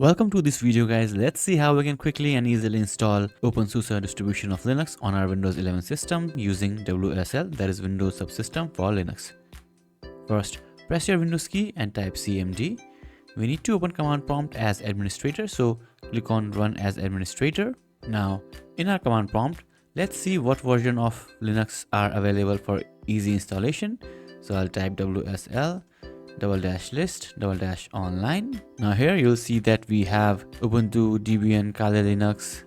Welcome to this video guys. Let's see how we can quickly and easily install OpenSUSE distribution of Linux on our Windows 11 system using WSL, that is Windows Subsystem for Linux. First, press your Windows key and type CMD. We need to open command prompt as administrator, so click on run as administrator. Now in our command prompt, let's see what version of Linux are available for easy installation. So I'll type WSL --list --online. Now here you'll see that we have Ubuntu, Debian, Kali Linux,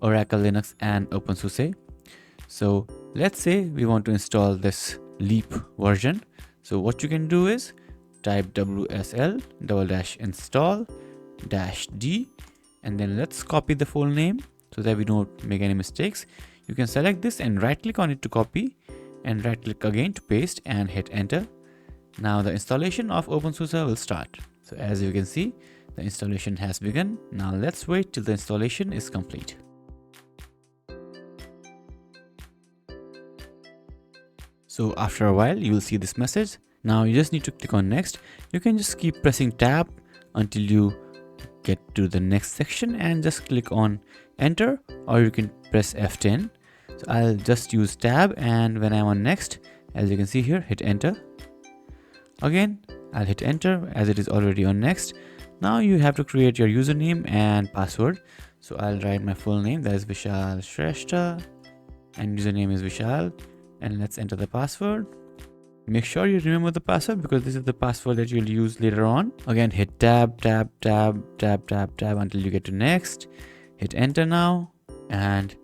Oracle Linux and OpenSUSE. So let's say we want to install this Leap version. So what you can do is type WSL --install -d and then let's copy the full name so that we don't make any mistakes. You can select this and right click on it to copy and right click again to paste and hit enter. Now the installation of OpenSUSE will start. So as you can see, the installation has begun. Now let's wait till the installation is complete. So after a while, you will see this message. Now you just need to click on next. You can just keep pressing tab until you get to the next section and just click on enter, or you can press F10. So I'll just use tab, and when I'm on next, as you can see here, hit enter. Again, I'll hit enter as it is already on next. Now you have to create your username and password. So I'll write my full name, that is Vishal Shrestha, and username is Vishal, and let's enter the password. Make sure you remember the password because this is the password that you'll use later on. Again, hit tab until you get to next. Hit enter now, and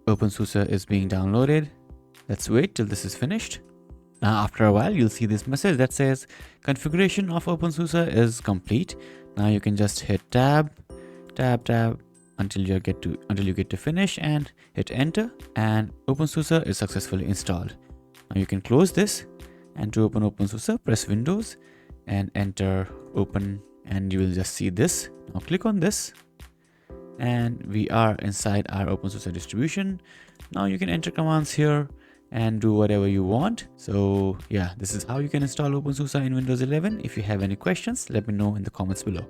OpenSUSE is being downloaded. Let's wait till this is finished. Now after a while, you'll see this message that says configuration of OpenSUSE is complete. Now you can just hit tab until you get to finish and hit enter, and OpenSUSE is successfully installed. Now you can close this, and to open OpenSUSE, press Windows and enter open, and you will just see this. Now click on this and we are inside our OpenSUSE distribution. Now you can enter commands here and do whatever you want. So yeah, this is how you can install OpenSUSE in Windows 11. If you have any questions, let me know in the comments below.